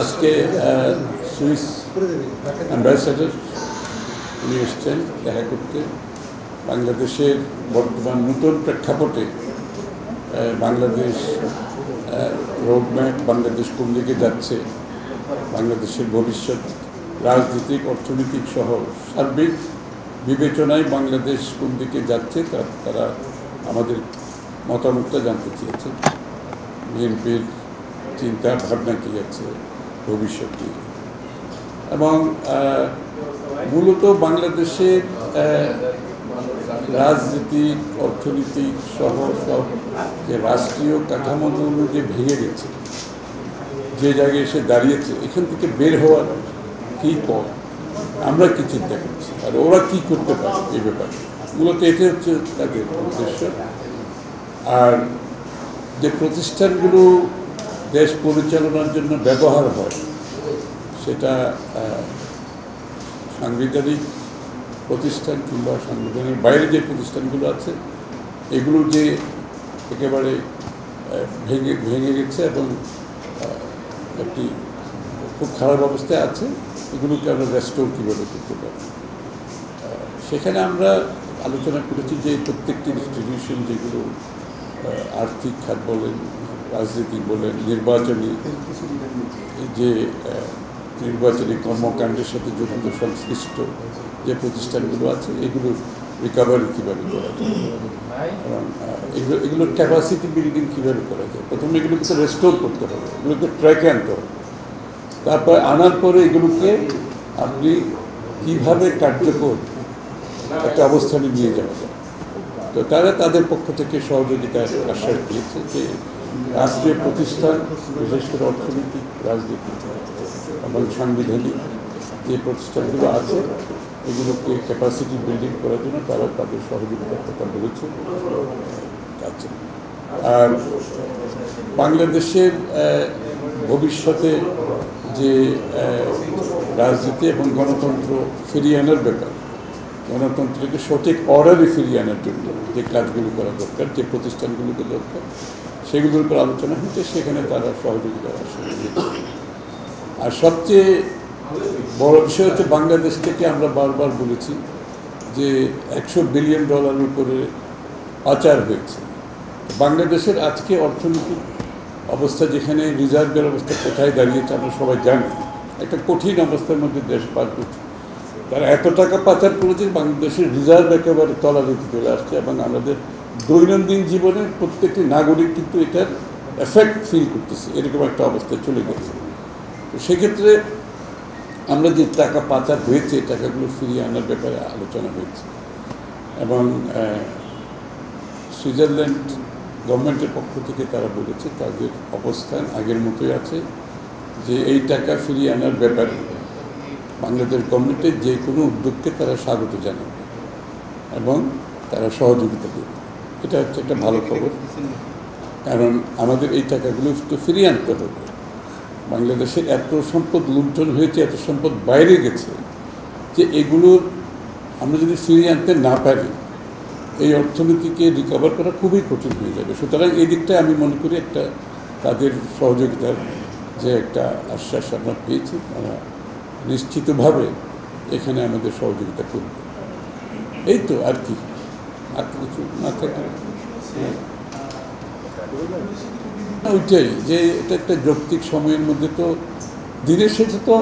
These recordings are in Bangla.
আজকে সুইস অ্যাম্বাসেডর উনি এসছেন দেখা করতে। বাংলাদেশের বর্তমান নতুন প্রেক্ষাপটে বাংলাদেশ রোডম্যাপ, বাংলাদেশ কোন দিকে যাচ্ছে, বাংলাদেশের ভবিষ্যৎ রাজনৈতিক অর্থনৈতিক সহ সার্বিক বিবেচনায় বাংলাদেশ কোন দিকে যাচ্ছে তারা আমাদের মতামতটা জানতে চেয়েছে। বিএনপির চিন্তা ভাবনা কী আছে ভবিষ্যৎ নিয়ে, এবং মূলত বাংলাদেশের রাজনীতিক অর্থনৈতিক সহ সব যে রাষ্ট্রীয় কাঠামোগুলো যে ভেঙে গেছে, যে জায়গায় এসে দাঁড়িয়েছে, এখান থেকে বের হওয়ার কী পথ, আমরা কি চিন্তা করছি আর ওরা কি করতে পারে এই ব্যাপারে, মূলত এটাই হচ্ছে তাদের উদ্দেশ্য। আর যে প্রতিষ্ঠানগুলো দেশ পরিচালনার জন্য ব্যবহার হয়, সেটা সাংবিধানিক প্রতিষ্ঠান কিংবা সাংবিধানিক বাইরে যে প্রতিষ্ঠানগুলো আছে, এগুলো যে একেবারে ভেঙে গেছে এবং একটি খুব খারাপ অবস্থায় আছে, এগুলোকে আমরা রেস্টোর কীভাবে করতে পারি, সেখানে আমরা আলোচনা করেছি যে প্রত্যেকটি ইনস্টিটিউশন যেগুলো আর্থিক খাত বলেন, রাজনীতিক বলেন, নির্বাচনী কর্মকাণ্ডের সাথে জড়িত সংশ্লিষ্ট যে প্রতিষ্ঠানগুলো আছে, এগুলো রিকভারি কীভাবে করা যায় এবং এগুলোর ক্যাপাসিটি বিল্ডিং কীভাবে করা যায়। প্রথমে এগুলোকে তো রেস্টোর করতে হবে, এগুলোকে ট্র্যাকে আনতে হবে, তারপর আনার পরে এগুলোকে আপনি কীভাবে কার্যকর একটা অবস্থানে নিয়ে যাওয়া যায়। তো তারা তাদের পক্ষ থেকে সহযোগিতার আশ্বাস দিয়েছে যে রাষ্ট্রীয় প্রতিষ্ঠান, বিশেষ করে অর্থনৈতিক, রাজনীতি এবং সাংবিধানিক যে প্রতিষ্ঠানগুলো আছে, এগুলোকে ক্যাপাসিটি বিল্ডিং করার জন্য তারা তাদের সহযোগিতার কথা বলেছে। আর বাংলাদেশের ভবিষ্যতে যে রাজনীতি এবং গণতন্ত্র ফিরিয়ে আনার ব্যাপার, গণতন্ত্রকে সঠিক অর্ডারে ফিরিয়ে আনার জন্য যে কাজগুলো করা দরকার, যে প্রতিষ্ঠানগুলোকে দরকার, সেগুলোর উপর আলোচনা হচ্ছে, সেখানে তারা সহযোগিতার আশ্বাস দিয়েছে। আর সবচেয়ে বড় বিষয় হচ্ছে বাংলাদেশ থেকে আমরা বারবার বলেছি যে $100 বিলিয়ন উপরে পাচার হয়েছে। বাংলাদেশের আজকে অর্থনৈতিক অবস্থা, যেখানে রিজার্ভের অবস্থা কোথায় দাঁড়িয়েছে আমরা সবাই জানি, একটা কঠিন অবস্থার মধ্যে দেশ পার করছে। তারা এত টাকা পাচার করেছে, বাংলাদেশের রিজার্ভ একেবারে তলানিতে চলে আসছে এবং আমাদের দৈনন্দিন জীবনে প্রত্যেকটি নাগরিক কিন্তু এটার এফেক্ট ফিল করতেছে, এরকম একটা অবস্থায় চলে গেছে। তো সেক্ষেত্রে আমরা যে টাকা পাচার হয়েছে, টাকাগুলো ফিরিয়ে আনার ব্যাপারে আলোচনা হয়েছে এবং সুইজারল্যান্ড গভর্নমেন্টের পক্ষ থেকে তারা বলেছে তাদের অবস্থান আগের মতোই আছে, যে এই টাকা ফিরিয়ে আনার ব্যাপারে বাংলাদেশ গভর্নমেন্টের যে কোনো উদ্যোগকে তারা স্বাগত জানাবে এবং তারা সহযোগিতা দেবে। এটা হচ্ছে একটা ভালো খবর, কারণ আমাদের এই টাকাগুলো তো ফিরিয়ে আনতে হবে। বাংলাদেশের এত সম্পদ লুণ্ঠন হয়েছে, এত সম্পদ বাইরে গেছে, যে এগুলোর আমরা যদি ফিরিয়ে আনতে না পারি, এই অর্থনীতিকে রিকভার করা খুবই কঠিন হয়ে যাবে। সুতরাং এই দিকটায় আমি মনে করি একটা তাদের সহযোগিতার যে একটা আশ্বাস আমরা পেয়েছি, তারা নিশ্চিতভাবে এখানে আমাদের সহযোগিতা করবে। এই তো, আর কি, আর কিছু না থাকে ওইটাই, যে এটা একটা যৌক্তিক সময়ের মধ্যে, তো দিনের শেষে তো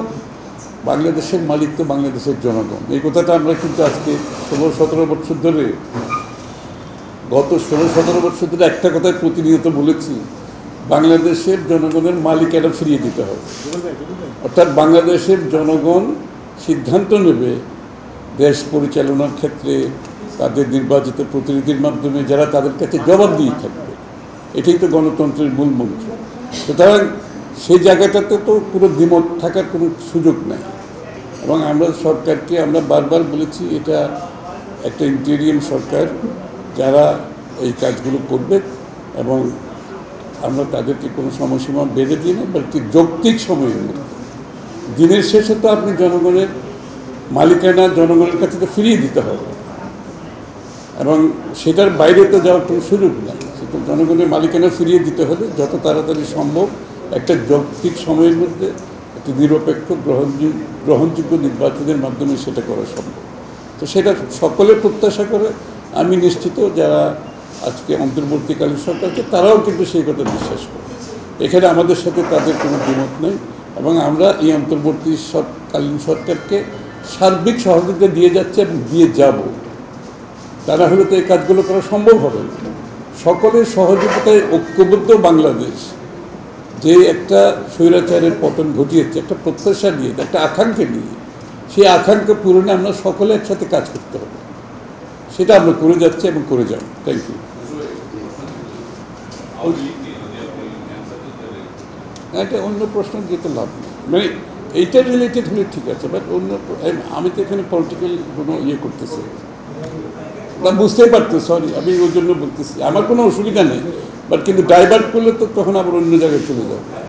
বাংলাদেশের মালিক তো বাংলাদেশের জনগণ। এই কথাটা আমরা কিন্তু আজকে 16-17 বছর ধরে, গত 16-17 বছর ধরে একটা কথায় প্রতিনিয়ত বলেছি, বাংলাদেশের জনগণের মালিকানা ফিরিয়ে দিতে হবে। অর্থাৎ বাংলাদেশের জনগণ সিদ্ধান্ত নেবে দেশ পরিচালনার ক্ষেত্রে তাদের নির্বাচিত প্রতিনিধির মাধ্যমে, যারা তাদের কাছে জবাবদিহি থাকবে। এটাই তো গণতন্ত্রের মূল মন্ত্র। সুতরাং সেই জায়গাটাতে তো পুরো দ্বিমত থাকার কোনো সুযোগ নাই। এবং আমরা সরকারকে আমরা বারবার বলেছি, এটা একটা ইন্টেরিয়াম সরকার, যারা এই কাজগুলো করবে, এবং আমরা তাদেরকে কোনো সময়সীমা বেঁধে দিই না, বলছি যৌক্তিক সময়ের মধ্যে। দিনের শেষে তো আপনি জনগণের মালিকানা জনগণের কাছে তো ফিরিয়ে দিতে হবে, এবং সেটার বাইরে তো যাওয়ার কোনো সুযোগ নেই। সেটা জনগণের মালিকানা ফিরিয়ে দিতে হলে যত তাড়াতাড়ি সম্ভব একটা যৌক্তিক সময়ের মধ্যে একটা নিরপেক্ষ গ্রহণযোগ্য নির্বাচনের মাধ্যমে সেটা করা সম্ভব। তো সেটা সকলে প্রত্যাশা করে। আমি নিশ্চিত যারা আজকে অন্তর্বর্তীকালীন সরকার আছে তারাও কিন্তু সেই কথা বিশ্বাস করে। এখানে আমাদের সাথে তাদের কোনো দ্বিমত নেই এবং আমরা এই অন্তর্বর্তীকালীন সরকারকে সার্বিক সহযোগিতা দিয়ে যাচ্ছে এবং দিয়ে যাব। তা না হলে তো এই কাজগুলো করা সম্ভব হবে না। সকলের সহযোগিতায় ঐক্যবদ্ধ বাংলাদেশ যে একটা স্বৈরাচারের পতন ঘটিয়েছে একটা প্রত্যাশা নিয়ে, একটা আকাঙ্ক্ষা নিয়ে, সেই আকাঙ্ক্ষা পূরণে আমরা সকলে একসাথে কাজ করতে হবে। সেটা আমরা করে যাচ্ছি এবং করে যাব। Thank you. এটা অন্য প্রশ্ন যেতে লাভ নেই, মানে এইটা রিলেটেড হলে ঠিক আছে, বাট অন্য আমি তো এখানে পলিটিক্যাল কোনো করতেছি না, বুঝতেই পারতো, সরি আমি ওই জন্য বলতেছি। আমার কোনো অসুবিধা নেই, বাট কিন্তু ডাইভার্ট করলে তো তখন আবার অন্য জায়গায় চলে যাবে।